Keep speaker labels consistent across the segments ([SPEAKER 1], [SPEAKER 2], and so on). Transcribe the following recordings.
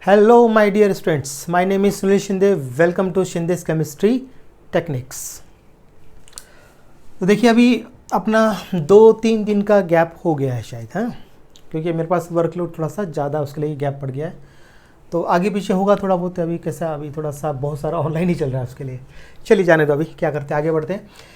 [SPEAKER 1] Hello my dear students, my name is Sunil Shinde. Welcome to Shinde's Chemistry Techniques. तो देखिए अभी अपना 2-3 दिन का गैप हो गया है शायद, हाँ, क्योंकि मेरे पास वर्कलोड थोड़ा सा ज़्यादा उसके लिए गैप पड़ गया है, तो आगे पीछे होगा थोड़ा बहुत। अभी कैसा, अभी थोड़ा सा बहुत सारा ऑनलाइन ही चल रहा है उसके लिए। चलिए जाने दो, अभी क्या करते हैं, आगे बढ़ते हैं।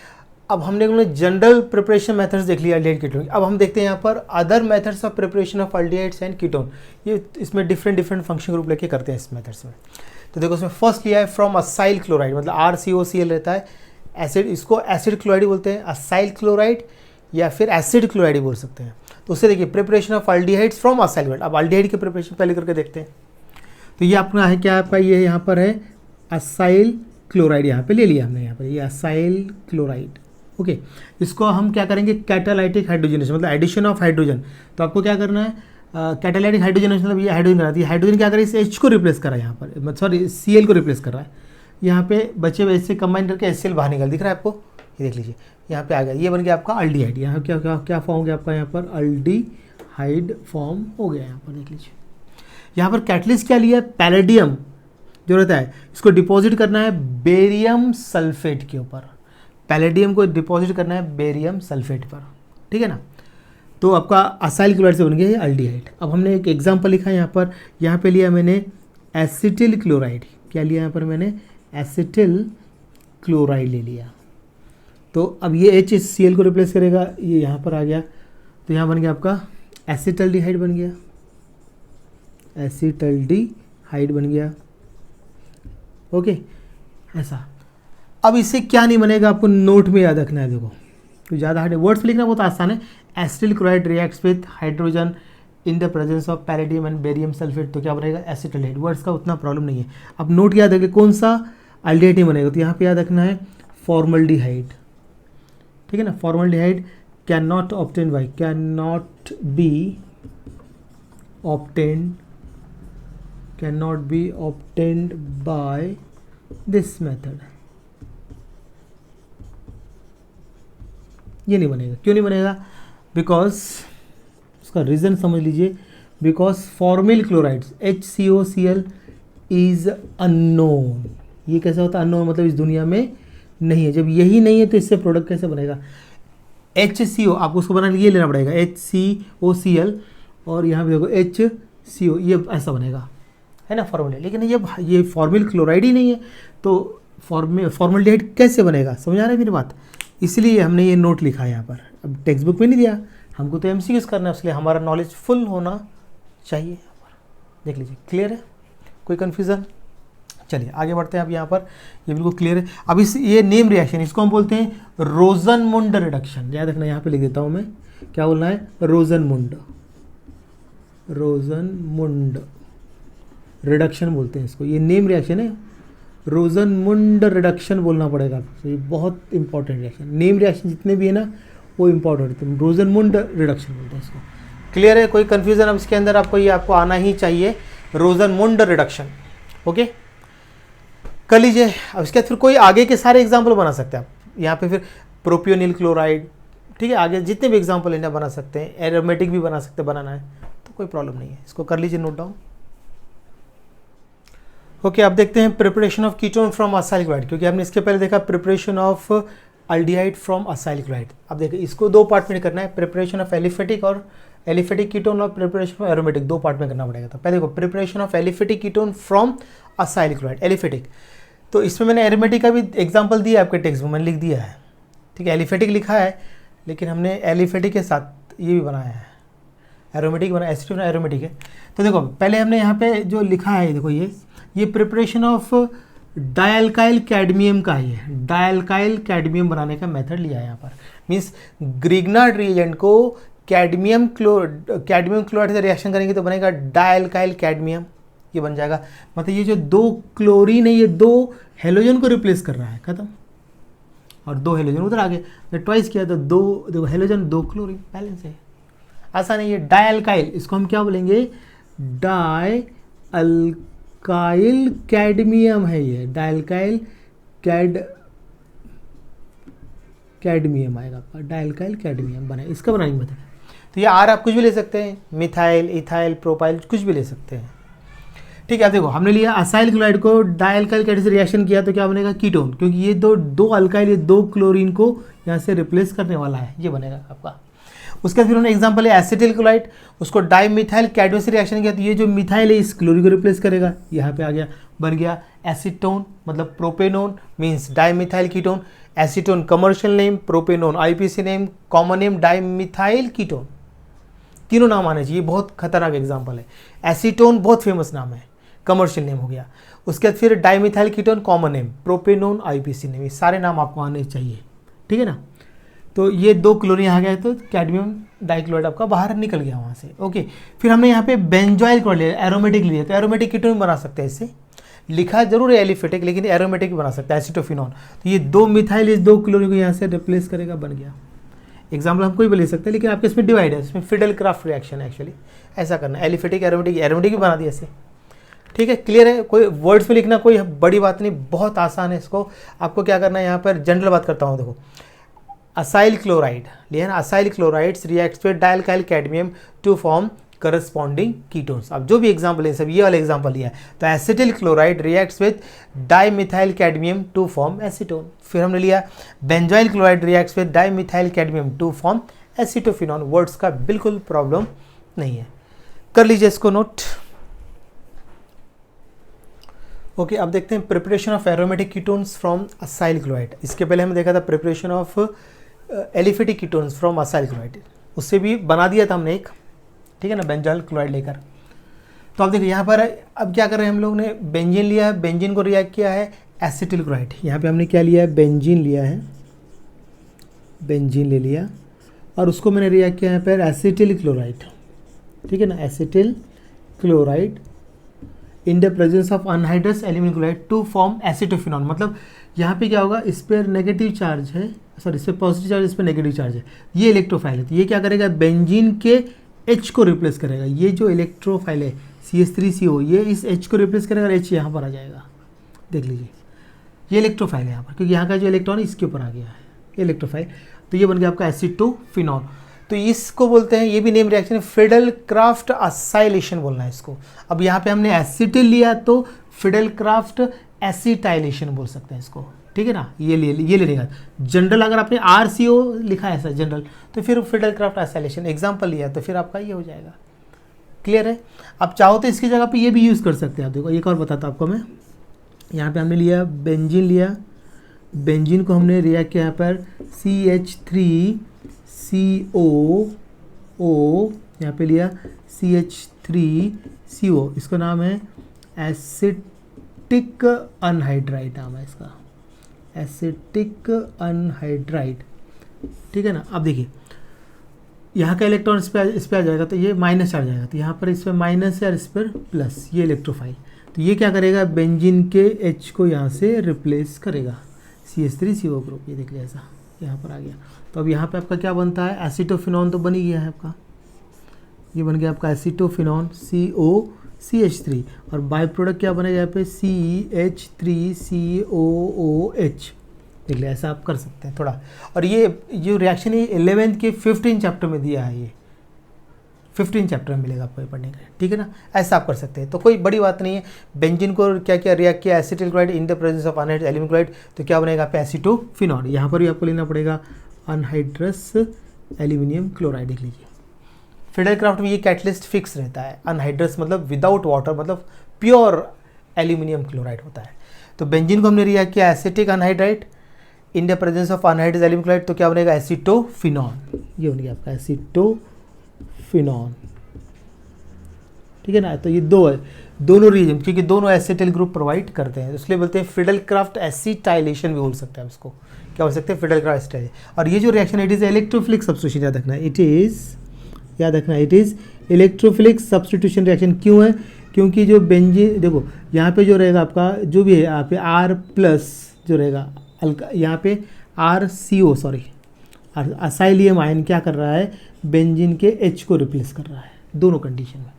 [SPEAKER 1] अब हमने जनरल प्रिपरेशन मेथड्स देख लिया अल्डिहाइड कीटोन। अब हम देखते हैं यहाँ पर other methods of preparation of aldehydes and ketone. ये इसमें डिफरेंट फंक्शन ग्रुप लेके करते हैं इस मेथड्स में। तो देखो इसमें फर्स्ट लिया है फ्रॉम असाइल क्लोराइड, मतलब RCOCl रहता है एसिड, इसको एसिड क्लोराइड बोलते हैं, असाइल क्लोराइड या फिर एसिड क्लोराइड बोल सकते हैं। तो उससे देखिए preparation of aldehydes from acyl chloride. अब अल्डिहाइड की प्रिपरेशन पहले करके देखते हैं। तो ये अपना है क्या, आपका ये यहाँ पर है असाइल क्लोराइड, यहाँ पे ले लिया हमने, यहाँ पर ये असाइल क्लोराइड। ओके, इसको हम क्या करेंगे, कैटालाइटिक हाइड्रोजनेशन, मतलब एडिशन ऑफ हाइड्रोजन। तो आपको क्या करना है, कैटालाइटिक हाइड्रोजनेशन, मतलब ये हाइड्रोजन कराती है, हाइड्रोजन क्या करे, इस H को रिप्लेस कर रहा है यहाँ पर, सॉरी Cl को रिप्लेस कर रहा है। यहाँ पे बचे हुए से कंबाइन करके HCl बाहर निकल, दिख रहा है आपको, ये देख लीजिए यहाँ पे आ गया, ये बन गया आपका अल्डिहाइड। यहाँ क्या क्या क्या फॉर्म हो गया आपका, यहाँ पर अल्डिहाइड फॉर्म हो गया, यहाँ पर देख लीजिए। यहाँ पर कैटलिस्ट क्या लिया है, पैलेडियम जो रहता है, इसको डिपॉजिट करना है बेरियम सल्फेट के ऊपर। पैलेडियम को डिपॉजिट करना है बेरियम सल्फेट पर, ठीक है ना। तो आपका असाइल क्लोराइड से बन गया ये अल्डिहाइड। अब हमने एक एग्जांपल लिखा है यहाँ पे लिया मैंने एसिटिल क्लोराइड। क्या लिया यहाँ पर मैंने, एसिटिल क्लोराइड ले लिया। तो अब ये HCl को रिप्लेस करेगा, ये यहाँ पर आ गया, तो यहाँ बन गया आपका एसिटल्डिहाइड बन गया, एसिटल्डिहाइड बन गया। ओके, ऐसा। अब इससे क्या नहीं बनेगा, आपको नोट में याद रखना है। देखो तो ज़्यादा हार्ड वर्ड्स लिखना बहुत आसान है। Acetyl chloride reacts with hydrogen in the presence of palladium and barium sulphate, तो क्या बनेगा, एसिटल्डिहाइड। वर्ड्स का उतना प्रॉब्लम नहीं है। अब नोट याद रखिए कौन सा अल्डिहाइड नहीं बनेगा, तो यहाँ पे याद रखना है फॉर्मल्डिहाइड, ठीक है ना। Formaldehyde can not obtain bye, can not be obtained, can not be obtained by this method. ये नहीं बनेगा, क्यों नहीं बनेगा, बिकॉज उसका रीज़न समझ लीजिए, because formal chlorides HCOCl is unknown. ये कैसा होता है, अननोन मतलब इस दुनिया में नहीं है। जब यही नहीं है तो इससे प्रोडक्ट कैसे बनेगा, HCO, आपको उसको बनाने ये लेना पड़ेगा HCOCl, और यहाँ पे देखो HCO, ये ऐसा बनेगा, है ना, फॉर्मल। लेकिन ये फॉर्मिल क्लोराइड ही नहीं है, तो फॉर्मल्डिहाइड कैसे बनेगा, समझ आ रहा है मेरी बात। इसलिए हमने ये नोट लिखा है यहाँ पर। अब टेक्स्ट बुक में नहीं दिया, हमको तो MCQs करना है, इसलिए हमारा नॉलेज फुल होना चाहिए यहाँ पर। देख लीजिए, क्लियर है, कोई कन्फ्यूज़न। चलिए आगे बढ़ते हैं। अब यहाँ पर ये बिल्कुल क्लियर है। अब ये नेम रिएक्शन, इसको हम बोलते हैं रोजनमुंड रिडक्शन। याद रखना, यहाँ पे लिख देता हूँ मैं, क्या बोलना है, रोजनमुंड रिडक्शन बोलते हैं इसको। ये नेम रिएक्शन है, रोजनमुंड रिडक्शन बोलना पड़ेगा आपको। ये बहुत इंपॉर्टेंट रिएक्शन, नेम रिएक्शन जितने भी है ना वो इंपॉर्टेंट है, रोजनमुंड रिडक्शन बोलते हैं इसको। क्लियर है, कोई कंफ्यूजन अब इसके अंदर आपको आना ही चाहिए, रोजनमुंड रिडक्शन। ओके, कर लीजिए। अब इसके बाद फिर कोई आगे के सारे एग्जाम्पल बना सकते हैं आप यहाँ पे, फिर प्रोपियोनिल क्लोराइड, ठीक है, आगे जितने भी एग्जाम्पल इन्हें बना सकते हैं, एरोमेटिक भी बना सकते हैं, बनाना है तो कोई प्रॉब्लम नहीं है। इसको कर लीजिए नोट डाउन। ओके, अब देखते हैं preparation of ketone from acyl chloride, क्योंकि हमने इसके पहले देखा preparation of aldehyde from acyl chloride. अब देखिए इसको दो पार्ट में करना है, प्रिपरेशन ऑफ एलिफेटिक और एलिफेटिक कीटोन, और प्रिपरेशन ऑफ एरोमेटिक, दो पार्ट में करना पड़ेगा। तो पहले देखो preparation of aliphatic ketone from acyl chloride, aliphatic. तो इसमें मैंने एरोमेटिक का भी एग्जाम्पल दिया है आपके टेक्स्ट बुक में, लिख दिया है, ठीक है। एलिफेटिक लिखा है, लेकिन हमने एलिफेटिक के साथ ये भी बनाया है, एरोमेटिक बना, एसिटिक बना, एरोमेटिक है। तो देखो पहले हमने यहाँ पे जो लिखा है, देखो ये प्रिपरेशन ऑफ डायल्काइल कैडमियम का ही है। डायल्काइल कैडमियम बनाने का मेथड लिया है यहाँ पर, मीन्स ग्रिग्नार्ड रिएजेंट को कैडमियम क्लोराइड से रिएक्शन करेंगे तो बनेगा डायल्काइल कैडमियम, ये बन जाएगा। मतलब ये जो दो क्लोरीन है, ये दो हेलोजन को रिप्लेस कर रहा है, खत्म। और दो हेलोजन उधर आगे, ट्वाइस किया तो दो, देखो हेलोजन दो क्लोरीन, बैलेंस है, आसान है। ये डायल्काइल, इसको हम क्या बोलेंगे, डायल्काइल कैडमियम है, ये डायल्काइल कैडमियम आएगा आपका, डायल्काइल कैडमियम बना, इसका बनाएंगे मेथड। तो ये आर आप कुछ भी ले सकते हैं, मिथाइल, इथाइल, प्रोपाइल, कुछ भी ले सकते हैं। ठीक है, अब देखो हमने लिया असाइल क्लोराइड को डाइल्काइल कैटाइन से रिएक्शन किया तो क्या बनेगा कीटोन, क्योंकि ये दो अल्काइल, ये 2 क्लोरीन को यहाँ से रिप्लेस करने वाला है, ये बनेगा आपका। उसके बाद फिर उन्होंने एग्जांपल है एसिटिल क्लोराइड, उसको डाइमिथाइल कैटाइन से रिएक्शन किया तो ये जो मिथाइल है इस क्लोरीन को रिप्लेस करेगा, यहाँ पे आ गया, बन गया एसीटोन, मतलब propanone means dimethyl ketone. Acetone commercial name, propanone IPC name, common name dimethyl ketone, तीनों नाम आने चाहिए, बहुत खतरनाक एग्जाम्पल है। एसीटोन बहुत फेमस नाम है, कमर्शियल नेम हो गया। उसके बाद फिर dimethyl ketone common name, propanone IPC name, ये सारे नाम आपको आने चाहिए, ठीक है ना। तो ये 2 क्लोरीन आ गया तो कैडमियम डाइक्लोराइड आपका बाहर निकल गया वहाँ से। ओके, फिर हमने यहाँ पे बेंजोइल क्लोराइड लिया, एरोमेटिक लिया, तो एरोमेटिक कीटोन बना सकते हैं इससे, लिखा जरूर है एलिफेटिक लेकिन एरोमेटिक भी बना सकता है, एसिटोफिनॉन। तो ये 2 मिथाइल इस 2 क्लोरीन को यहाँ से रिप्लेस करेगा, बन गया। एग्जाम्पल हम कोई भी ले सकते हैं लेकिन आपके इसमें डिवाइड है, इसमें फिडेल क्राफ्ट रिएक्शन है एक्चुअली, ऐसा करना, एलिफेटिक एरोमेटिक भी बना दिया ऐसे, ठीक है। क्लियर है, कोई वर्ड्स में लिखना कोई बड़ी बात नहीं, बहुत आसान है। इसको आपको क्या करना है, यहाँ पर जनरल बात करता हूँ, देखो असाइल क्लोराइड लिया ना, acyl chlorides reacts with dialkyl cadmium to form corresponding ketones. अब जो भी एग्जाम्पल है सब ये वाला एग्जाम्पल लिया है, तो acetyl chloride reacts with dimethyl cadmium to form acetone. फिर हमने लिया benzoyl chloride reacts with dimethyl cadmium to form acetophenone. Words का बिल्कुल प्रॉब्लम नहीं है, कर लीजिए इसको नोट। ओके, अब देखते हैं preparation of aromatic ketones from acyl chloride. इसके पहले हमने देखा था preparation of aliphatic ketones from acyl chloride, उससे भी बना दिया था हमने एक, ठीक है ना, बेंजोइल क्लोराइड लेकर। तो अब देखिए यहाँ पर अब क्या कर रहे हैं हम लोग ने, बेंजीन लिया है, बेंजीन को रिएक्ट किया है एसिटिल क्लोराइड। यहाँ पे हमने क्या लिया है, बेंजीन लिया है, बेंजीन ले लिया और उसको मैंने रिएक्ट किया यहाँ पर एसिटिल क्लोराइड, ठीक है ना, acetyl chloride in the presence of anhydrous aluminium chloride to form acetophenone. मतलब यहाँ पे क्या होगा, इस पर नेगेटिव चार्ज है, सॉरी इस पर पॉजिटिव चार्ज, इस पर नेगेटिव चार्ज है, ये इलेक्ट्रोफाइल है, तो ये क्या करेगा, बेंजीन के H को रिप्लेस करेगा। ये जो इलेक्ट्रोफाइल है CH3CO, ये इस H को रिप्लेस करेगा, H यहाँ पर आ जाएगा, देख लीजिए ये इलेक्ट्रोफाइल है यहाँ पर, क्योंकि यहाँ का जो इलेक्ट्रॉन इसके ऊपर आ गया है इलेक्ट्रोफाइल, तो ये बन गया आपका एसिटोफिनॉन। तो इसको बोलते हैं, ये भी नेम रिएक्शन है, फिडेल क्राफ्ट असाइलेशन बोलना है इसको। अब यहाँ पे हमने एसिटिल लिया तो फिडेल क्राफ्ट एसिटाइलेशन बोल सकते हैं इसको, ठीक है ना। ये लेगा जनरल, अगर आपने RCO लिखा है ऐसा जनरल तो फिर फिडेल क्राफ्ट एसाइलेशन एग्जाम्पल लिया तो फिर आपका ये हो जाएगा। क्लियर है, आप चाहो तो इसकी जगह पे ये भी यूज़ कर सकते हैं। आप देखो एक और बताता आपको मैं, यहाँ पे हमने लिया बेंजीन लिया, बेंजीन को हमने रिएक्ट किया यहाँ पर CH3CO, यहाँ पे लिया CH3CO, इसका नाम है एसिटिक अनहाइड्राइड, नाम है इसका एसिटिक अनहाइड्राइड, ठीक है ना। अब देखिए यहाँ का इलेक्ट्रॉन इस पे आ जाएगा तो ये माइनस चार्ज आएगा, तो यहाँ पर इस पर माइनस है और इस पर प्लस, ये इलेक्ट्रोफाइल, तो ये क्या करेगा, बेंजीन के H को यहाँ से रिप्लेस करेगा, CH3CO ग्रुप, ये देख लिया ऐसा यहाँ पर आ गया। तो अब यहाँ पे आपका क्या बनता है, एसिटोफिनॉन तो बन ही गया है आपका, ये बन गया आपका एसिटोफिनॉन COCH3, और बाय प्रोडक्ट क्या बनेगा यहाँ पे CH3COOH, देख लिया, ऐसा आप कर सकते हैं थोड़ा। और ये जो रिएक्शन है 11th के 15 चैप्टर में दिया है, ये 15 चैप्टर में मिलेगा आपको पढ़ने का, ठीक है ना, ऐसा आप कर सकते हैं। तो कोई बड़ी बात नहीं है। बेंजीन को क्या क्या रिएक्ट किया, acetyl chloride in the presence of anhydrous aluminium chloride, तो क्या बनेगा आप एसिटोफिनॉन। यहाँ पर भी आपको लेना पड़ेगा अनहाइड्रस एल्यूमिनियम क्लोराइड, देख लीजिए। फिडेल क्राफ्ट में ये कैटलिस्ट फिक्स रहता है, अनहाइड्रस मतलब विदाउट वाटर, मतलब प्योर एल्यूमिनियम क्लोराइड होता है। तो बेंजीन को हमने रिएक्ट किया acetic anhydride in the presence of anhydrous aluminium chloride, तो क्या बनेगा एसिटोफिनॉन, ये बन गया आपका एसिटोफिनॉन, ठीक है ना। तो ये दो है, दोनों रीजन, क्योंकि दोनों एसिटिल ग्रुप प्रोवाइड करते हैं, इसलिए बोलते हैं फिडेल क्राफ्ट एसिटाइलेशन भी बोल सकते हैं इसको, क्या बोल सकते हैं, फिडेल क्राफ्ट एसिटाइलेशन। और ये जो reaction it is electrophilic substitution, याद रखना it is electrophilic substitution reaction. क्यों है, क्योंकि जो बेंजीन, देखो यहाँ पे जो रहेगा आपका जो भी है, यहाँ पे R+ जो रहेगा यहाँ पे RCO, सॉरी असाइलियम आयन क्या कर रहा है, बेंजीन के H को रिप्लेस कर रहा है, दोनों कंडीशन में।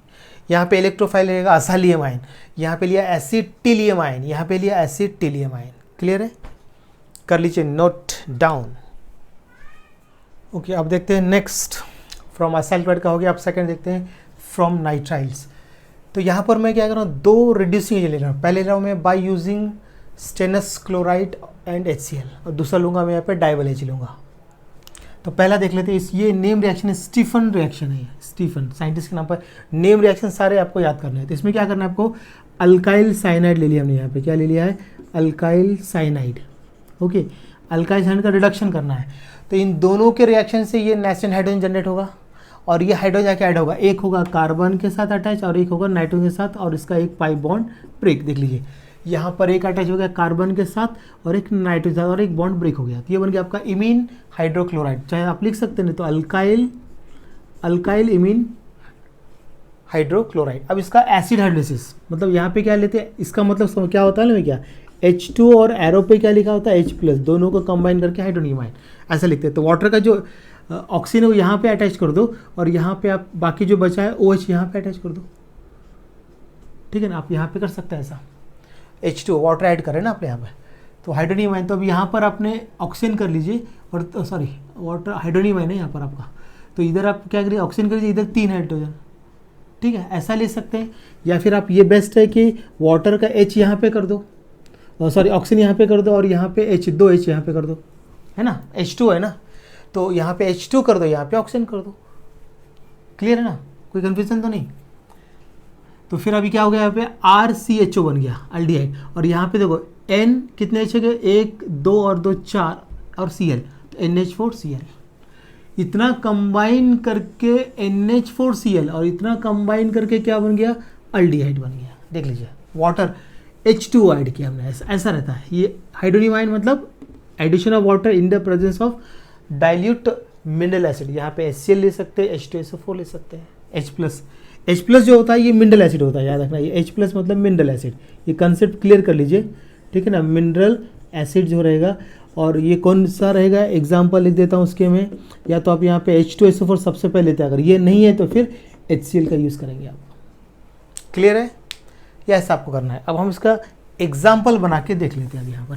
[SPEAKER 1] यहाँ पे इलेक्ट्रोफाइल रहेगा असाइलियम आयन, यहाँ पे लिया एसिटिलियम आयन, यहाँ पे लिया एसिटिलियम आयन। क्लियर है, कर लीजिए नोट डाउन। ओके, अब देखते हैं नेक्स्ट, फ्रॉम असाइल क्लोराइड का हो गया। अब सेकंड देखते हैं फ्रॉम नाइट्राइल्स। तो यहाँ पर मैं क्या कर रहा हूँ, 2 रिड्यूसिंग एजेंट ले रहा हूँ। पहले ले रहा हूँ मैं by using stannous chloride and HCl, और दूसरा लूँगा मैं यहाँ पे डाइवल H लूँगा। तो पहला देख लेते हैं, ये नेम रिएक्शन है, स्टीफन रिएक्शन है। स्टीफन साइंटिस्ट के नाम पर नेम रिएक्शन सारे आपको याद करने हैं। तो इसमें क्या करना है आपको, अल्काइल साइनाइड ले लिया हमने, यहाँ पे क्या ले लिया है, alkyl cyanide. Okay, alkyl cyanide का रिडक्शन करना है। तो इन दोनों के रिएक्शन से ये नेचुरल हाइड्रोजन जनरेट होगा, और ये हाइड्रोजन जाके ऐड होगा, एक होगा कार्बन के साथ अटैच और एक होगा नाइट्रोजन के साथ, और इसका एक पाई बॉन्ड ब्रेक। देख लीजिए यहाँ पर एक अटैच हो गया कार्बन के साथ और एक नाइट्रोजन के साथ, और एक बॉन्ड ब्रेक हो गया। तो ये बन गया आपका इमीन हाइड्रोक्लोराइड, चाहे आप लिख सकते हैं, तो अल्काइल इमीन हाइड्रोक्लोराइड। अब इसका एसिड हाइड्रोलिसिस, मतलब यहाँ पे क्या लेते हैं, इसका मतलब क्या होता है ना, क्या H2 और एरो पे क्या लिखा होता है H+, दोनों को कंबाइन करके हाइड्रोनियम आयन ऐसा लिखते हैं। तो वाटर का जो ऑक्सीजन है वो यहाँ पे अटैच कर दो, और यहाँ पे आप बाकी जो बचा है OH यहाँ पे अटैच कर दो, ठीक है ना। आप यहाँ पे कर सकते हैं ऐसा, H2 वाटर ऐड करें ना आपने यहाँ पे, तो हाइड्रोनियम आयन। तो अब यहाँ पर आपने ऑक्सीजन कर लीजिए, और सॉरी वाटर हाइड्रोनियम आयन है यहाँ पर आपका, तो इधर आप क्या करिए, ऑक्सीजन कर लीजिए, इधर 3 हाइड्रोजन, ठीक है, ऐसा ले सकते हैं। या फिर आप ये बेस्ट है कि वाटर का H यहाँ पे कर दो, सॉरी ऑक्सीजन यहाँ पे कर दो, और यहाँ पे दो H यहाँ पे कर दो, है ना, H2 है ना, तो यहाँ पे H2 कर दो, यहाँ पे ऑक्सीजन कर दो। क्लियर है ना, कोई कंफ्यूजन तो नहीं। तो फिर अभी क्या हो गया, यहाँ पे RCHO बन गया अल्डिहाइड, और यहाँ पे देखो N कितने H हो गए, 1 2 और 2 4, और Cl, तो NH4Cl। इतना कंबाइन करके NH4Cl, और इतना कंबाइन करके क्या बन गया, अल्डिहाइड बन गया। देख लीजिए, वाटर H2 ऐड किया हमने, ऐसा रहता है ये हाइड्रोनियम आयन, मतलब addition of water in the presence of dilute mineral acid. यहाँ पे HCl ले सकते हैं, H2SO4 ले सकते हैं, H+ जो होता है ये मिनरल एसिड होता है, याद रखना, ये H+ मतलब मिनरल एसिड, ये कंसेप्ट क्लियर कर लीजिए, ठीक है ना। मिनरल एसिड जो रहेगा, और ये कौन सा रहेगा, एग्जाम्पल लिख देता हूँ उसके में, या तो आप यहाँ पे H2SO4 सबसे पहले लेते हैं, अगर ये नहीं है तो फिर HCl का यूज़ करेंगे आप। क्लियर है, ये ऐसा आपको करना है। अब हम इसका एग्जाम्पल बना के देख लेते हैं अभी यहाँ पर,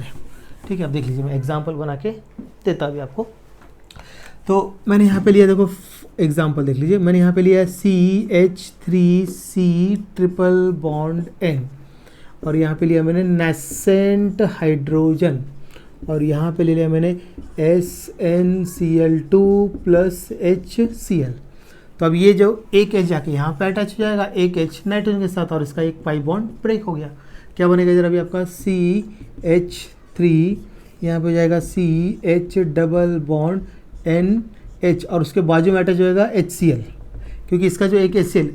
[SPEAKER 1] ठीक है। अब देख लीजिए, मैं एग्जाम्पल बना के देता अभी आपको। तो मैंने यहाँ पे लिया, देखो एग्जाम्पल देख लीजिए, मैंने यहाँ पे लिया CH3C ट्रिपल बॉन्ड N, और यहाँ पे लिया मैंने नेसेंट हाइड्रोजन, और यहाँ पे ले लिया मैंने SnCl2 प्लस HCl। तो अब ये जो एक H जाके यहाँ पे अटैच हो जाएगा, एक H नाइट्रोजन के साथ, और इसका एक पाई बॉन्ड ब्रेक हो गया। क्या बनेगा इधर, अभी आपका CH3, यहाँ पे हो जाएगा CH डबल बॉन्ड NH, और उसके बाजू में अटैच हो जाएगा HCl, क्योंकि इसका जो एक HCl,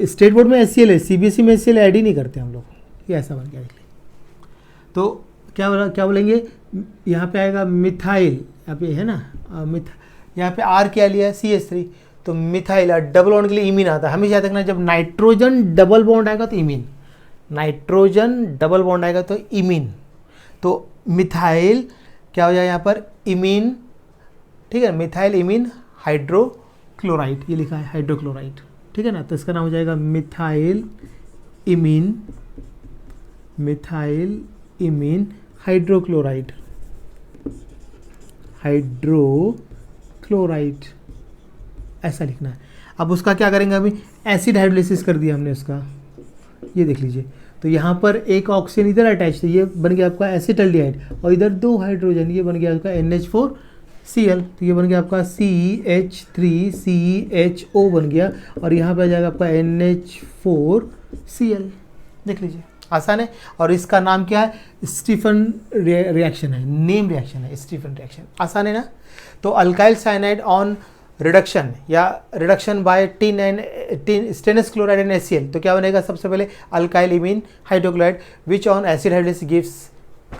[SPEAKER 1] स्टेट बोर्ड में HCl है, CBSE में HCl ऐड ही नहीं करते हम लोग, ये ऐसा बन गया। तो क्या बोलेंगे, यहाँ पे आएगा मिथाइल, यहाँ पे है ना यहाँ पे R क्या लिया है, CH3, तो मिथाइल, डबल बॉन्ड के लिए इमीन आता है। हमेशा याद रखना, जब नाइट्रोजन डबल बॉन्ड आएगा तो इमीन, नाइट्रोजन डबल बॉन्ड आएगा तो इमीन, तो मिथाइल क्या हो जाएगा यहाँ पर, इमीन, ठीक है, मिथाइल इमीन हाइड्रोक्लोराइड, ये लिखा है हाइड्रोक्लोराइड, ठीक है ना। तो इसका नाम हो जाएगा मिथाइल इमीन हाइड्रोक्लोराइड, ऐसा लिखना है। अब उसका क्या करेंगे, अभी एसिड हाइड्रोलिसिस कर दिया हमने उसका, ये देख लीजिए। तो यहाँ पर एक ऑक्सीजन इधर अटैच है, ये बन गया आपका एसिटाल्डिहाइड, और इधर 2 हाइड्रोजन, ये बन गया आपका NH4Cl, तो ये बन गया आपका CH3CHO बन गया, और यहाँ पे आ जाएगा आपका NH4Cl। देख लीजिए, आसान है। और इसका नाम क्या है, स्टीफन रिएक्शन है, नेम रिएक्शन है, स्टीफन रिएक्शन, आसान है ना। तो अल्काइल साइनाइड ऑन रिडक्शन, या reduction by stannous chloride and HCl, तो क्या बनेगा, सबसे पहले alkyl imine hydrochloride which on acid hydrolysis gives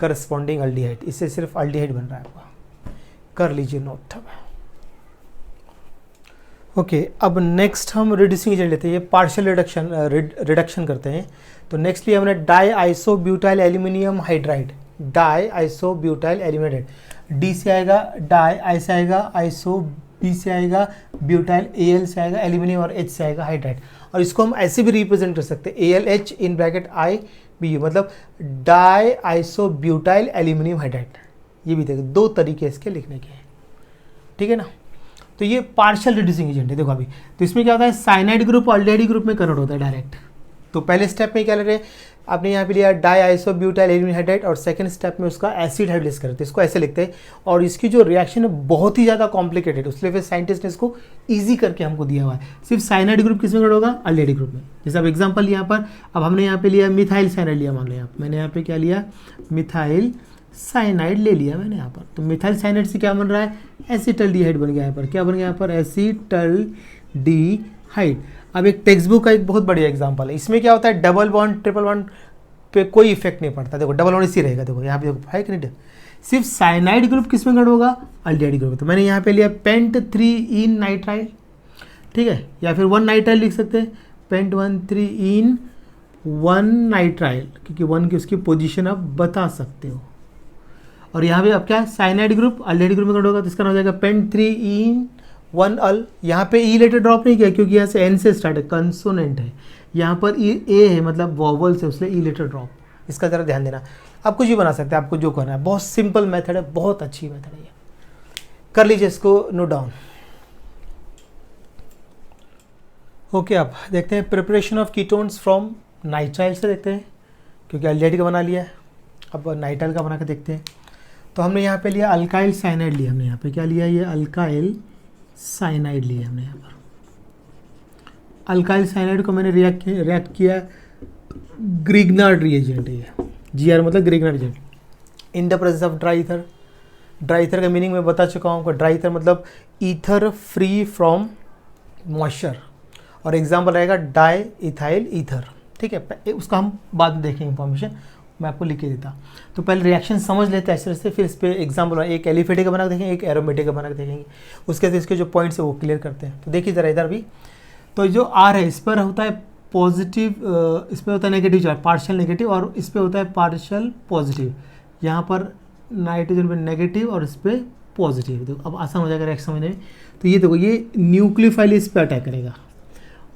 [SPEAKER 1] corresponding aldehyde. इससे सिर्फ अल्डिहाइड बन रहा है आपका, कर लीजिए नोट। ओके, अब नेक्स्ट हम रिड्यूसिंग एजेंट लेते हैं, ये पार्शियल रिडक्शन करते हैं। तो नेक्स्ट लिया हमने die isobutyl aluminium hydride, die isobutyl aluminate, D से आएगा डाई, आई से आएगा आइसो, बी से आएगा ब्यूटाइल, AL से आएगा एल्यूमिनियम, और H से आएगा हाइड्राइड। और इसको हम ऐसे भी रिप्रेजेंट कर सकते हैं, ALH इन ब्रैकेट IBU, मतलब डाई आइसोब्यूटाइल एल्यूमिनियम हाइड्राइड। ये भी देखो, 2 तरीके इसके लिखने के हैं, ठीक है ना। तो ये पार्शियल रिड्यूसिंग एजेंट है। देखो अभी, तो इसमें क्या होता है, साइनाइड ग्रुप अल्डिहाइड ग्रुप में कन्वर्ट होता है डायरेक्ट, तो पहले स्टेप में क्या ले रहे हैं, आपने यहाँ पे लिया डाई आइसोब्यूटाइल एल्यूमिनियम हाइड्राइड और सेकंड स्टेप में उसका एसिड हाइड्रोलाइज करते हैं, इसको ऐसे लिखते हैं। और इसकी जो रिएक्शन है बहुत ही ज़्यादा कॉम्प्लिकेटेड, उसलिए फिर साइंटिस्ट ने इसको ईजी करके हमको दिया हुआ है। सिर्फ साइनाइड ग्रुप किस में कट होगा, अल्डेहाइड ग्रुप में। जैसे अब एग्जाम्पल यहाँ पर, अब हमने यहाँ पे लिया मिथाइल साइनाइड लिया, मान लो यहाँ मैंने यहाँ पे क्या लिया, मिथाइल साइनाइड ले लिया मैंने यहाँ पर। तो मिथाइल साइनाइड से क्या बन रहा है, एसिटल्डिहाइड बन गया यहाँ पर। क्या बन गया यहाँ पर, एसिटल्डिहाइड। अब एक टेक्स्ट बुक का एक बहुत बढ़िया एग्जांपल है, इसमें क्या होता है, डबल बॉन्ड ट्रिपल बॉन्ड पे कोई इफेक्ट नहीं पड़ता। देखो डबल बॉन्ड इसी रहेगा, देखो यहाँ पे देखो है कि नहीं, सिर्फ साइनाइड ग्रुप किस में कट होगा, अल्डिहाइड ग्रुप। तो मैंने यहाँ पे लिया पेंट 3 इन नाइट्राइल, ठीक है, या फिर 1 नाइट्राइल लिख सकते हैं, पेंट 1 3 इन 1 नाइट्राइल, क्योंकि 1 की उसकी पोजीशन आप बता सकते हो। और यहाँ पे अब क्या है, साइनाइड ग्रुप अल्डिहाइड ग्रुप में कट होगा, तो इसका नाम हो जाएगा पेंट 3 इन 1 अल। यहाँ पे ई लेटर ड्रॉप नहीं किया क्योंकि यहाँ से एन से स्टार्ट है, कंसोनेंट है। यहाँ पर ए है मतलब वॉवल से, उसलिए ई लेटर ड्रॉप, इसका ज़रा ध्यान देना। आप कुछ भी बना सकते हैं, आपको जो करना है, बहुत सिंपल मेथड है, बहुत अच्छी मेथड है ये, कर लीजिए इसको नोट डाउन। ओके, अब देखते हैं preparation of ketones from nitrile से देखते हैं, क्योंकि अल्डिहाइड का बना लिया है, अब नाइट्राइल का बना के देखते हैं। तो हमने यहाँ पे लिया अल्काइल साइनाइड लिया, हमने यहाँ पे क्या लिया, ये अल्काइल साइनाइड लिया हमने यहाँ पर। अल्काइल साइनाइड को मैंने रिएक्ट किया ग्रिग्नार्ड रिएजेंट है, GR मतलब Grignard reagent, in the presence of dry ether. Dry ether का मीनिंग मैं बता चुका हूँ, ड्राई ईथर मतलब ईथर फ्री फ्रॉम मॉइस्चर, और एग्जाम्पल रहेगा डाई इथाइल ईथर, ठीक है, उसका हम बाद में देखेंगे इंफॉर्मेशन, मैं आपको लिख के देता। तो पहले रिएक्शन समझ लेते हैं ऐसे से, फिर इस पर एग्जाम्पल एक एलिफेटिक का बना के देखेंगे, एक एरोमेटिक का बना के देखेंगे, उसके बाद इसके जो पॉइंट्स है वो क्लियर करते हैं। तो देखिए ज़रा इधर भी, तो जो आर है इस पर होता है पॉजिटिव, इस पर होता है नेगेटिव चार्ज, पार्शियल नेगेटिव, और इस पर होता है पार्शियल पॉजिटिव। यहाँ पर नाइट्रोजन पे नेगेटिव और इस पर पॉजिटिव। देखो अब आसान हो जाएगा रिएक्शन समझने में। तो ये देखो, ये न्यूक्लियोफाइल इस पर अटैक करेगा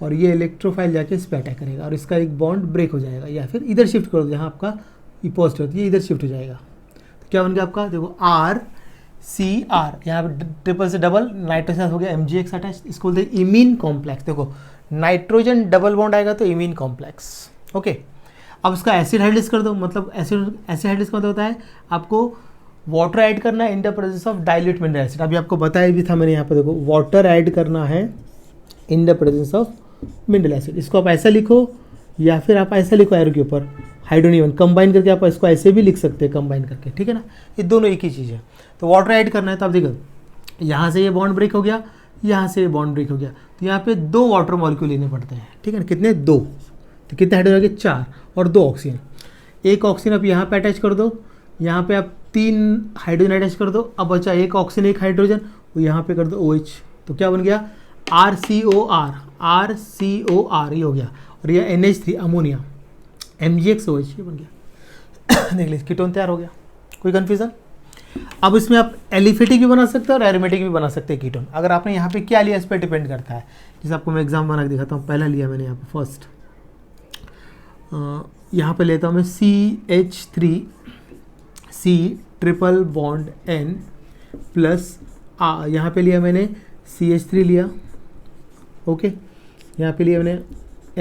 [SPEAKER 1] और ये इलेक्ट्रोफाइल जाके इस पर अटैक करेगा, और इसका एक बॉन्ड ब्रेक हो जाएगा, या फिर इधर शिफ्ट कर दो, जहाँ आपका ये पॉजिटिव होती है इधर शिफ्ट हो जाएगा। तो क्या बन गया आपका, देखो RCR, यहाँ पे ट्रिपल से डबल, नाइट्रोजन हो गया MgX अटैच, इसको बोलते हैं इमीन कॉम्प्लेक्स। देखो नाइट्रोजन डबल बॉन्ड आएगा तो इमीन कॉम्प्लेक्स, ओके। अब इसका एसिड हाइड्रोलाइज कर दो, मतलब एसिड हाइड्रोलाइज का मतलब होता है आपको वाटर ऐड करना है इन the presence of dilute mineral acid. अभी आपको बताया भी था मैंने यहाँ पे, देखो वाटर ऐड करना है इन the presence of mineral acid. इसको आप ऐसा लिखो या फिर आप ऐसा लिखो एरो के ऊपर हाइड्रोनियम, कंबाइन करके आप इसको ऐसे भी लिख सकते हैं कंबाइन करके, ठीक है ना, ये दोनों एक ही चीज़ है। तो वाटर ऐड करना है, तो आप देखो यहाँ से ये बॉन्ड ब्रेक हो गया, यहाँ से ये बॉन्ड ब्रेक हो गया, तो यहाँ पे 2 वाटर मॉलिक्यूल लेने पड़ते हैं, ठीक है ना, कितने 2, तो कितने हाइड्रोजन हो गए 4, और 2 ऑक्सीजन। एक ऑक्सीजन आप यहाँ पे अटैच कर दो, यहाँ पे आप 3 हाइड्रोजन अटैच कर दो, अब बचा एक ऑक्सीजन एक हाइड्रोजन, वो यहाँ पे कर दो OH, तो क्या बन गया RCOR, ये हो गया, और ये NH3 अमोनिया, MgX OH, ये बन गया। देख लीजिए कीटोन तैयार हो गया, कोई कन्फ्यूजन। अब इसमें आप एलिफेटिक भी बना सकते हैं और एरोमेटिक भी बना सकते हैं कीटोन। अगर आपने यहाँ पे क्या लिया इस पर डिपेंड करता है। जैसे आपको मैं एग्जाम बना के दिखाता हूँ, पहला लिया मैंने यहाँ पे फर्स्ट, यहाँ पे लेता हूँ मैं CH3C triple bond N plus यहाँ पे लिया मैंने CH3 लिया, ओके, यहाँ पे लिया मैंने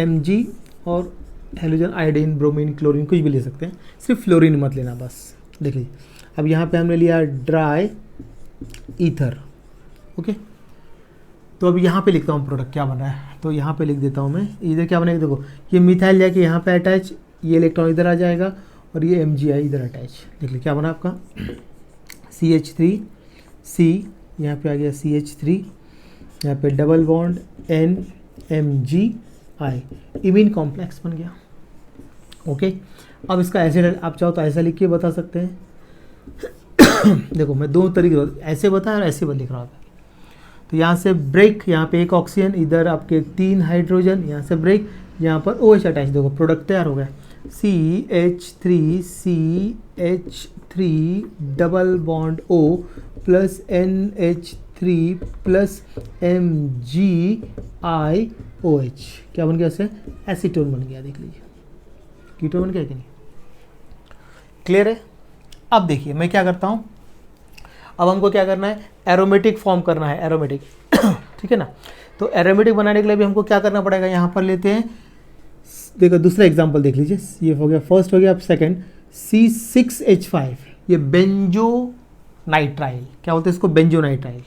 [SPEAKER 1] Mg और हेलोजन आयोडीन ब्रोमीन क्लोरीन कुछ भी ले सकते हैं, सिर्फ फ्लोरीन मत लेना बस। देख लीजिए अब यहाँ पे हमने लिया ड्राई ईथर, ओके। तो अब यहाँ पे लिखता हूँ प्रोडक्ट क्या बन रहा है, तो यहाँ पे लिख देता हूँ मैं, इधर क्या बनेगा, देखो ये मिथाइल जाके यहाँ पे अटैच, ये इलेक्ट्रॉन इधर आ जाएगा और ये MgI इधर अटैच। देख लीजिए क्या बना आपका CH3C, यहाँ पे आ गया CH3, यहाँ पे double bond NMgI, imine complex बन गया, ओके। अब इसका एसिड आप चाहो तो ऐसा लिख के बता सकते हैं। देखो मैं 2 तरीके ऐसे बताया और ऐसे लिख रहा हूँ। तो यहाँ से ब्रेक, यहाँ पे एक ऑक्सीजन, इधर आपके 3 हाइड्रोजन, यहाँ से ब्रेक, यहाँ पर OH अटैच, देखो प्रोडक्ट तैयार हो गया CH3 double bond O plus NH3 plus MgIOH, क्या बन गया इससे, एसीटोन बन गया। देख लीजिए कीटोन बन गया कि नहीं, क्लियर है। अब देखिए मैं क्या करता हूँ, अब हमको क्या करना है, एरोमेटिक फॉर्म करना है, एरोमेटिक ठीक है ना। तो एरोमेटिक बनाने के लिए भी हमको क्या करना पड़ेगा, यहाँ पर लेते हैं देखो दूसरा एग्जांपल देख लीजिए, ये हो गया फर्स्ट, हो गया अब सेकंड, C6H5, ये बेंजो नाइट्राइल, क्या बोलते हैं इसको, बेंजो नाइट्राइल।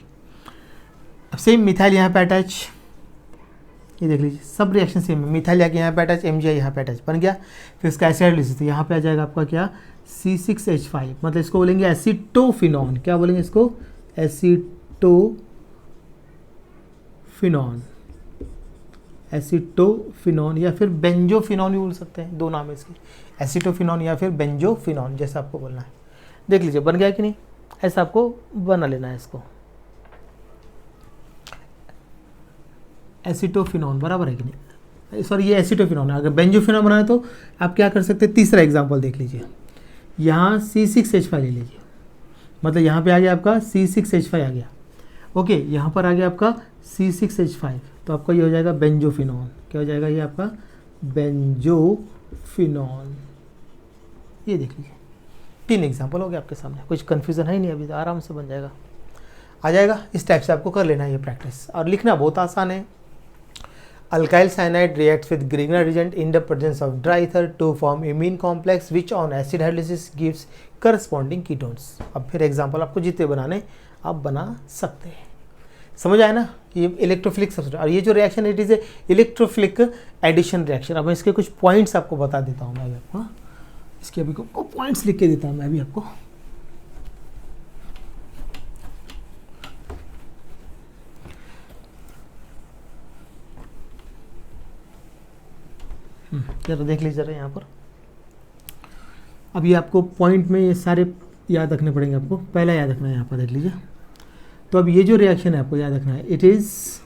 [SPEAKER 1] अब सेम मिथाइल यहाँ पे अटैच, ये देख लीजिए सब रिएक्शन सेम है, मिथाइल जाके यहाँ पे अटैच, MgI यहाँ पे अटैच बन गया, फिर इसका एसिड हाइड्रोलिसिस, तो यहाँ पे आ जाएगा आपका क्या, C6H5, मतलब इसको बोलेंगे एसीटोफिनॉन, क्या बोलेंगे इसको, एसीटोफिनॉन, एसीटोफिनॉन या फिर बेंजोफिनॉन भी बोल सकते हैं, दो नाम है इसके, एसीटोफिनॉन या फिर बेंजोफिनॉन, जैसा आपको बोलना है। देख लीजिए बन गया कि नहीं, ऐसा आपको बना लेना है इसको, एसीटोफिनॉन बराबर है कि नहीं, सॉरी ये एसीटोफिनॉन है। अगर बेंजोफिनॉन बनाए तो आप क्या कर सकते हैं, तीसरा एग्जांपल देख लीजिए, यहाँ C6H5 ले लीजिए, मतलब यहाँ पे आ गया आपका C6H5 आ गया, ओके, यहाँ पर आ गया आपका C6H5, तो आपका ये हो जाएगा बेंजोफिनॉन, क्या हो जाएगा ये आपका बेंजोफिनॉन। ये देख लीजिए 3 एग्जांपल हो गए आपके सामने, कुछ कन्फ्यूज़न है नहीं, अभी तो आराम से बन जाएगा, आ जाएगा। इस टाइप से आपको कर लेना है ये प्रैक्टिस, और लिखना बहुत आसान है। Alkyl cyanide reacts with Grignard reagent in the presence of dry ether to form imine complex which on acid hydrolysis gives corresponding ketones। अब फिर एग्जांपल आपको जितने बनाने आप बना सकते हैं, समझ आया ना। ये इलेक्ट्रोफिलिक सब्स्टिट्यूशन, और ये जो reaction it is a electrophilic addition reaction. अब मैं इसके कुछ पॉइंट्स आपको बता देता हूँ, मैं अभी आपको इसके अभी को पॉइंट्स लिख के देता हूँ मैं अभी आपको। जरा देख लीजिए जरा यहाँ पर, अब ये आपको पॉइंट में ये सारे याद रखने पड़ेंगे आपको। पहला याद रखना है यहाँ पर, देख लीजिए। तो अब ये जो रिएक्शन है आपको याद रखना है, it is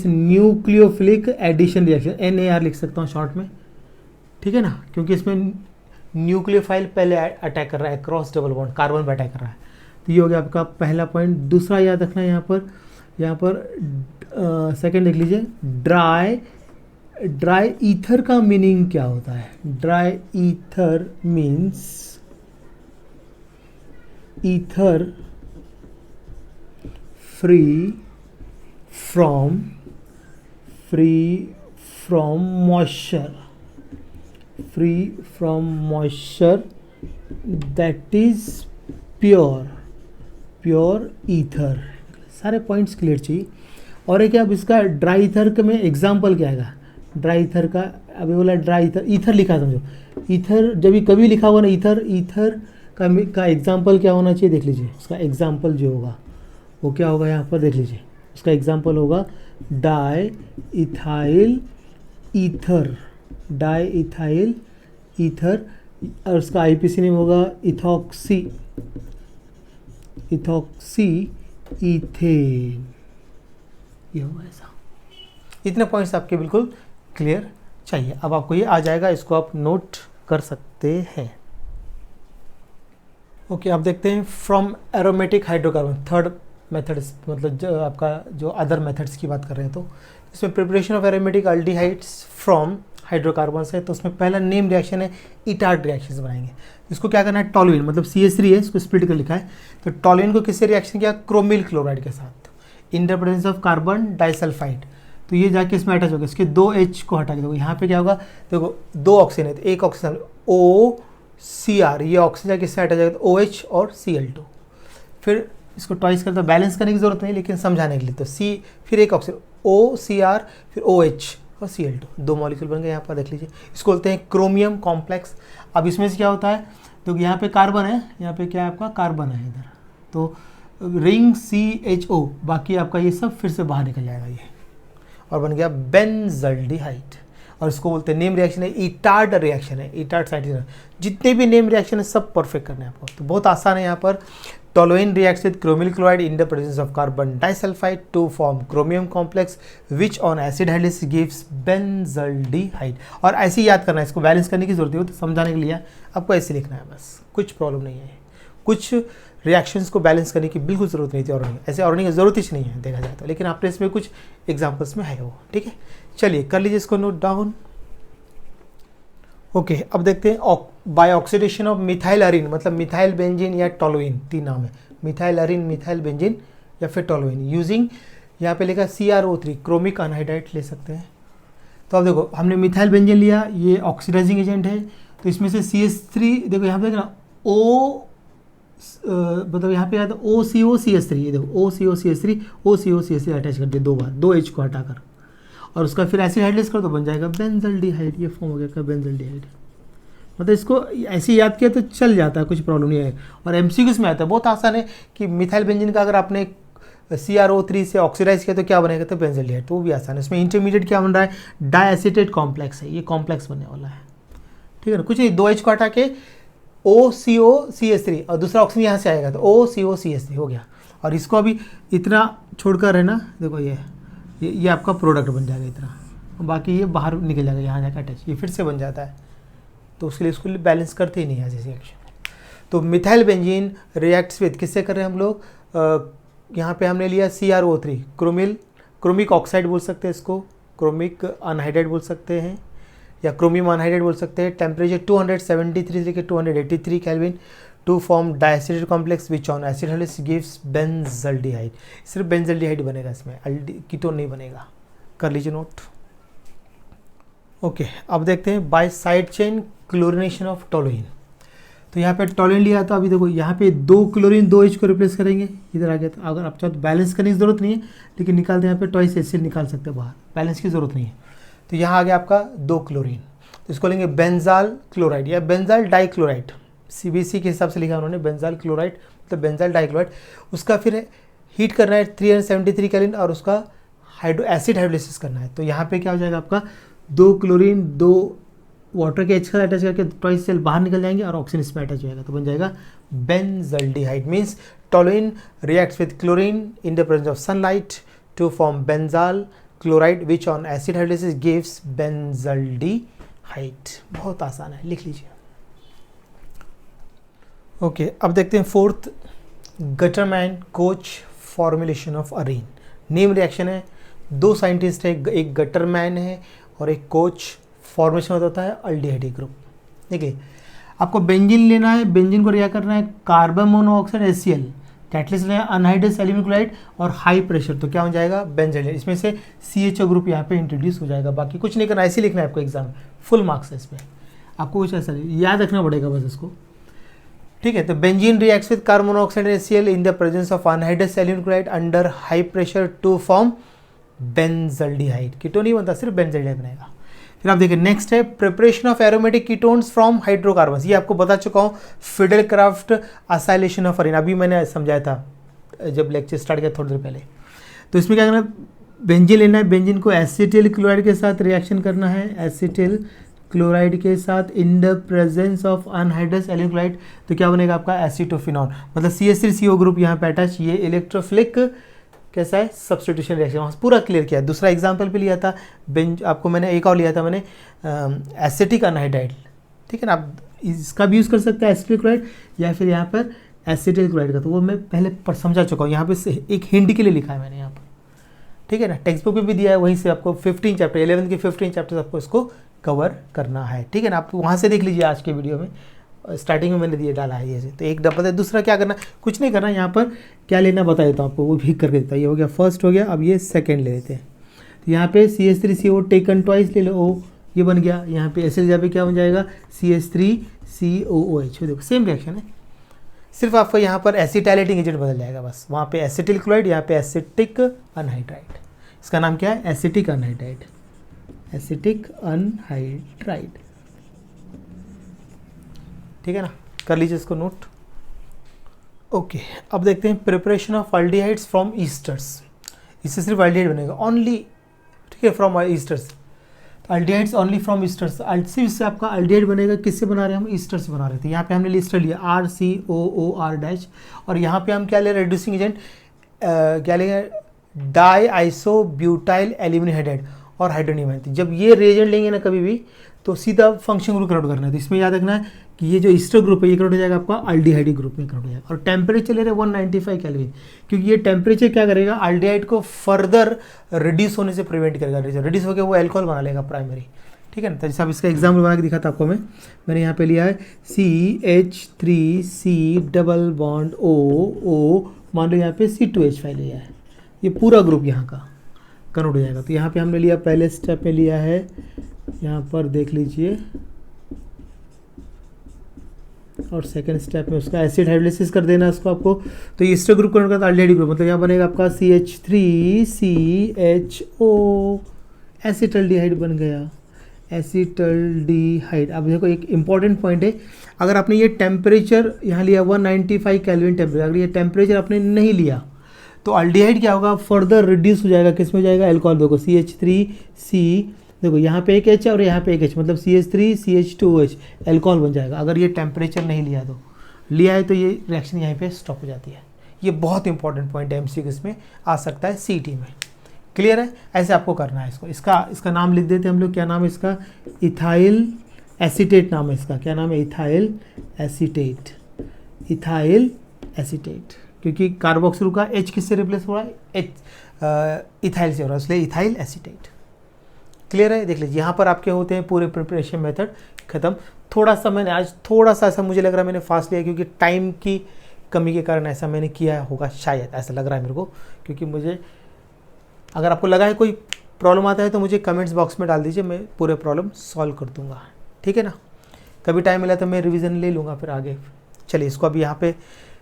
[SPEAKER 1] nucleophilic addition reaction, NAR लिख सकता हूँ शॉर्ट में, ठीक है ना, क्योंकि इसमें न्यूक्लियोफाइल पहले अटैक कर रहा है, क्रॉस डबल बॉन्ड कार्बन पर अटैक कर रहा है। तो ये हो गया आपका पहला पॉइंट। दूसरा याद रखना है यहाँ पर सेकेंड देख लीजिए, ड्राई ईथर का मीनिंग क्या होता है। Dry ether means ether free from moisture that is pure ether. सारे पॉइंट्स क्लियर चाहिए। और एक अब इसका ड्राई ईथर में एग्जाम्पल क्या आएगा, ड्राई ईथर का, अभी बोला ड्राई ईथर लिखा है, समझो ईथर जब भी कभी लिखा हुआ ना, ईथर का एग्जाम्पल क्या होना चाहिए, देख लीजिए। उसका एग्जाम्पल जो होगा वो क्या होगा, यहाँ पर देख लीजिए, उसका एग्जाम्पल होगा डाई इथाइल ईथर, और उसका IPC नेम होगा इथॉक्सी इथेन। ये होगा ऐसा। इतने पॉइंट्स आपके बिल्कुल क्लियर चाहिए। अब आपको ये आ जाएगा, इसको आप नोट कर सकते हैं। ओके, आप देखते हैं from aromatic hydrocarbon, third method, मतलब जो आपका जो अदर मेथड्स की बात कर रहे हैं, तो इसमें preparation of aromatic aldehydes from hydrocarbons है। तो उसमें पहला नेम रिएक्शन है, इटार्ट रिएक्शन बनाएंगे। इसको क्या करना है, टॉलुइन, मतलब CH3 है, इसको स्प्लिट कर लिखा है। तो टॉलुइन को किससे रिएक्शन किया, क्रोमिल क्लोराइड के साथ, इन the presence of carbon disulphide. तो ये जाके इसमें अटैच होगा, इसके 2 H को हटा के देखो, यहाँ पे क्या होगा, देखो 2 ऑक्सीजन है, तो एक ऑक्सीजन OCR, ये ऑक्सीजन जाके इससे अटैच जाएगा, OH और Cl2। फिर इसको टॉइस करता, बैलेंस करने की जरूरत नहीं, लेकिन समझाने के लिए। तो C, फिर एक ऑक्सीजन OCR, फिर OH और Cl2, 2 मॉलिक्यूल बन गए। यहाँ पर देख लीजिए, इसको बोलते हैं क्रोमियम कॉम्प्लेक्स। अब इसमें से क्या होता है, तो यहाँ पे कार्बन है, यहाँ पे क्या है आपका, कार्बन है इधर, तो रिंग CHO, बाकी आपका ये सब फिर से बाहर निकल जाएगा ये, और बन गया बेंजल्डिहाइड। और इसको बोलते हैं नेम रिएक्शन है, इटार्ट रिएक्शन है, इटार्ट साइड। जितने भी नेम रिएक्शन है सब परफेक्ट करने हैं आपको, तो बहुत आसान है। यहाँ पर toluene reacts with chromyl chloride in the presence of carbon disulphide to form chromium complex which on acid hydrolysis gives benzaldehyde. और ऐसे ही याद करना है, इसको बैलेंस करने की जरूरत है, तो समझाने के लिए आपको ऐसे लिखना है, बस कुछ प्रॉब्लम नहीं है। कुछ रिएक्शंस को बैलेंस करने की बिल्कुल ज़रूरत नहीं थी, ऑर्गेनिक ऐसे ऑर्गेनिक की ज़रूरत ही नहीं है देखा जाए तो, लेकिन आपने इसमें कुछ एग्जांपल्स में है वो, ठीक है। चलिए कर लीजिए इसको नोट डाउन। ओके, अब देखते हैं by oxidation of methyl arene, मतलब मिथाइल बेंजीन या टॉलुइन, 3 नाम है, मिथाइल अरीन, मिथाइल बेंजीन या फिर टॉलुइन, यूजिंग यहाँ पे लिखा CrO3, क्रोमिक अनहाइड्राइड ले सकते हैं। तो अब देखो हमने मिथाइल बेंजीन लिया, ये ऑक्सीडाइजिंग एजेंट है, तो इसमें से CH3 देखो यहाँ पे देखना O मतलब यहाँ पे आता OCOCH3, ये देखो OCOCH3 OCOCH3 अटैच कर दिया 2 बार, 2 H को हटाकर, और उसका फिर एसिड हाइड्रेस करो तो बन जाएगा बेंजल्डिहाइड। ये फॉर्म हो गया बेंजल्डिहाइड। मतलब इसको ऐसे याद किया तो चल जाता है, कुछ प्रॉब्लम नहीं है। और MCQs में आता है, बहुत आसान है कि मिथाइल बेंजीन का अगर आपने CrO3 से ऑक्सीडाइज किया तो क्या बनेगा, तो बेंजल्डिहाइड, तो वो भी आसान है। इसमें इंटरमीडिएट क्या बन रहा है, डायएसिटेट कॉम्प्लेक्स है, ये कॉम्प्लेक्स बनने वाला है, ठीक है ना। कुछ नहीं, 2 H को हटा के OCOCH3 और दूसरा ऑक्सीजन यहाँ से आएगा तो OCOCH3 हो गया। और इसको अभी इतना छोड़कर है ना, देखो ये आपका प्रोडक्ट बन जाएगा इतना, बाकी ये बाहर निकल जाएगा यहाँ जाकर अटैच, ये फिर से बन जाता है। तो उसके लिए इसको बैलेंस करते ही नहीं है जैसे एक्शन। तो मिथाइल बेंजीन रिएक्ट्स विद किससे कर रहे हैं हम लोग, यहाँ पे हमने लिया CrO3, क्रोमिक ऑक्साइड बोल सकते हैं इसको, क्रोमिक अनहाइड्राइड बोल सकते हैं, या क्रोमियम अनहाइड्राइड बोल सकते हैं। टेम्परेचर 273 से 283 kelvin to form diacetate complex which on acid hydrolysis gives benzaldehyde. सिर्फ बेंजल्डिहाइड बनेगा इसमें, कीटोन नहीं बनेगा, कर लीजिए नोट। ओके, अब देखते हैं by side chain chlorination of toluene. तो यहाँ पे टोलुइन लिया तो अभी देखो यहाँ पे 2 क्लोरीन 2 H को रिप्लेस करेंगे, इधर आ गया। तो अगर आप चाहो तो बैलेंस करने की जरूरत नहीं है, लेकिन निकालते हैं यहाँ पे ट्वाइस एसिड निकाल सकते हैं बाहर, बैलेंस की जरूरत नहीं है। तो यहाँ आ गया आपका 2 क्लोरीन, तो इसको लेंगे बेंजाल क्लोराइड या बेंजाल डाइक्लोराइड, CBC के हिसाब से लिखा उन्होंने बेंजाल क्लोराइड मतलब बेंजाल डाइक्लोराइड। उसका फिर हीट करना है 373 केल्विन और उसका एसिड हाइड्रोलिसिस करना है। तो यहाँ पे क्या हो जाएगा आपका 2 क्लोरीन 2 वाटर के H का अटैच करके ट्वाइस सेल बाहर निकल जाएंगे और ऑक्सीजन इसमें अटैच हो जाएगा, तो बन जाएगा benzaldehyde. Means toluene reacts with chlorine in the presence of sunlight to form benzal chloride which on acid hydrolysis gives benzaldehyde. बहुत आसान है, लिख लीजिए। ओके, अब देखते हैं 4th Gattermann coach formulation of Areen. Name reaction है, 2 साइंटिस्ट है, एक गटरमैन है और एक कोच। फॉर्मेशन होता है अल्डिहाइड ग्रुप। देखिए आपको बेंजीन लेना है, बेंजीन को रिएक्ट करना है कार्बन मोनोऑक्साइड HCl, कैटलिस्ट लेना है अनहाइड्रस एल्यूमिनियम क्लोराइड और हाई प्रेशर, तो क्या हो जाएगा बेंजल्डिहाइड। इसमें से CHO ग्रुप यहाँ पे इंट्रोड्यूस हो जाएगा। बाकी कुछ नहीं करना, ऐसे लिखना है आपको, एग्जाम फुल मार्क्स है इसमें, आपको कुछ ऐसा याद रखना पड़ेगा बस इसको, ठीक है। तो benzene reacts with carbon monoxide HCl in the presence of anhydrous aluminium chloride under high pressure to form benzaldehyde. Ketone नहीं बनता, सिर्फ बेंजल्डिहाइड बनेगा। फिर आप देखिए नेक्स्ट है preparation of aromatic ketones from hydrocarbons. ये आपको बता चुका हूँ, Fidel craft acylation of Areen, अभी मैंने समझाया था जब लेक्चर स्टार्ट किया थोड़ी देर पहले। तो इसमें क्या करना है, बेंजीन लेना है, बेंजीन को एसिटिल क्लोराइड के साथ रिएक्शन करना है, एसिटिल क्लोराइड के साथ इन the presence of anhydrous aluminium chloride, तो क्या बनेगा आपका एसीटोफिनॉल, मतलब CH3CO ग्रुप यहाँ पे अटैच। ये इलेक्ट्रोफिलिक कैसा है, सब्स्टिट्यूशन रिएक्शन, वहाँ पूरा क्लियर किया। दूसरा एग्जांपल भी लिया था आपको मैंने, एक और लिया था मैंने एसिटिक अनहाइड्राइड, ठीक है ना। आप इसका भी यूज़ कर सकते हैं एसिटिल क्लोराइड या फिर यहाँ पर एसिटिल क्लोराइड का, तो वो मैं पहले समझा चुका हूँ। यहाँ पे एक हिंट के लिए लिखा है मैंने यहाँ पर, ठीक है ना। टेक्स्ट बुक में भी दिया है, वहीं से आपको 15 चैप्टर 11 के 15 चैप्टर आपको इसको कवर करना है, ठीक है ना। आप वहाँ से देख लीजिए, आज के वीडियो में स्टार्टिंग में मैंने दिए डाला है ये। तो एक डब्बा है, दूसरा क्या करना, कुछ नहीं करना, यहाँ पर क्या लेना बता देता हूँ आपको, वो भी करके देता है। ये हो गया फर्स्ट हो गया, अब ये सेकंड ले लेते हैं। तो यहाँ पे CH3CO टेकन ट्वाइस ले लो, O ये बन गया। यहाँ पे एसिड जगह पे क्या बन जाएगा CH3COOH, देखो सेम रिएक्शन है, सिर्फ आपको यहाँ पर एसिटाइलेटिंग एजेंट बदल जाएगा बस। वहाँ पे एसिटिल क्लोराइड, यहाँ पे एसिटिक अनहाइड्राइड। इसका नाम क्या है, एसिटिक अनहाइड्राइड, एसिटिक अनहाइड्राइड, ठीक है ना। कर लीजिए इसको नोट। ओके, अब देखते हैं preparation of aldehydes from esters. इससे सिर्फ अल्डिहाइड बनेगा ओनली, ठीक है, from esters. Aldehydes only from esters, सिर्फ इससे आपका अल्डिहाइड बनेगा। किससे बना रहे हैं हम, ईस्टर से बना रहे थे। यहाँ पे हमने ईस्टर लिया RCOOR-, और यहाँ पे हम क्या ले रहे हैं, रिड्यूसिंग एजेंट क्या लेंगे, डाई आइसोब्यूटाइल एल्यूमिनियम हाइड्राइड और हाइड्रोनियम। जब ये रिएजेंट लेंगे ना कभी भी, तो सीधा फंक्शन ग्रुप कन्वर्ट करना है। तो इसमें याद रखना है कि ये जो ईस्टर ग्रुप है ये कन्वर्ट हो जाएगा आपका अल्डिहाइड ग्रुप में कन्वर्ट हो जाएगा। और टेम्परेचर ले रहे हैं 195 केल्विन, क्योंकि ये टेम्परेचर क्या करेगा, अल्डिहाइड को फर्दर रिड्यूस होने से प्रिवेंट करेगा। रिड्यूस होकर वो एल्कोहल बना लेगा प्राइमरी, ठीक है ना। तो जैसे अब इसका एग्जाम्पल बना के दिखा था आपको मैंने यहाँ पे लिया है CH3C डबल बॉन्ड O, मान लो यहाँ पे C2H5 लिया है, ये पूरा ग्रुप यहाँ का कन्वर्ट हो जाएगा। तो यहाँ पे हमने लिया, पहले स्टेप में लिया है, यहाँ पर देख लीजिए, और सेकंड स्टेप में उसका एसिड हाइड्रोलाइसिस कर देना उसको आपको। तो ये एस्टर ग्रुप कन्वर्ट करता है अल्डिहाइड ग्रुप, मतलब यहाँ बनेगा आपका CH3CHO, एसिटल्डिहाइड बन गया, एसिटल्डिहाइड। अब देखो एक इंपॉर्टेंट पॉइंट है, अगर आपने ये टेम्परेचर यहाँ लिया 195 केल्विन टेम्परेचर, अगर ये टेम्परेचर आपने नहीं लिया तो अल्डिहाइड क्या होगा, फर्दर रिड्यूस हो जाएगा, किस में जाएगा, एल्कोहल। देखो CH3C, देखो यहाँ पे एक H है और यहाँ पे एक H, मतलब CH3CH2OH, एल्कोहल बन जाएगा। अगर ये टेम्परेचर नहीं लिया तो, लिया है तो ये रिएक्शन यहाँ पे स्टॉप हो जाती है। ये बहुत इंपॉर्टेंट पॉइंट है, MCQ इसमें आ सकता है CT में। क्लियर है? ऐसे आपको करना है इसको। इसका नाम लिख देते हैं हम लोग, क्या नाम है इसका, इथाइल एसीटेट नाम है इसका। क्या नाम है, इथाइल एसीटेट, इथाइल एसीटेट, क्योंकि कार्बोक्सिल का H किससे रिप्लेस हो रहा है, इथाइल से हो रहा है, इसलिए इथाइल एसीटेट। क्लियर है? देख लीजिए यहाँ पर आपके होते हैं पूरे प्रिपरेशन मेथड खत्म। थोड़ा सा मैंने आज थोड़ा सा ऐसा मुझे लग रहा है मैंने फास्ट लिया, क्योंकि टाइम की कमी के कारण ऐसा मैंने किया होगा, शायद ऐसा लग रहा है मेरे को। क्योंकि मुझे, अगर आपको लगा है कोई प्रॉब्लम आता है तो मुझे कमेंट्स बॉक्स में डाल दीजिए, मैं पूरे प्रॉब्लम सॉल्व कर दूंगा, ठीक है ना। कभी टाइम मिला तो मैं रिवीजन ले लूँगा फिर आगे। चलिए इसको अभी यहाँ पे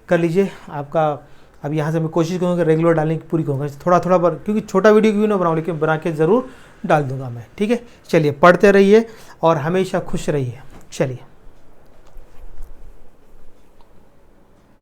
[SPEAKER 1] कर लीजिए आपका। अब यहाँ से मैं कोशिश करूँगा कि रेगुलर डालने की पूरी करूँगा, थोड़ा थोड़ा बार, क्योंकि छोटा वीडियो क्यों ना बनाऊँ, लेकिन बना के ज़रूर डाल दूँगा मैं, ठीक है। चलिए पढ़ते रहिए और हमेशा खुश रहिए। चलिए।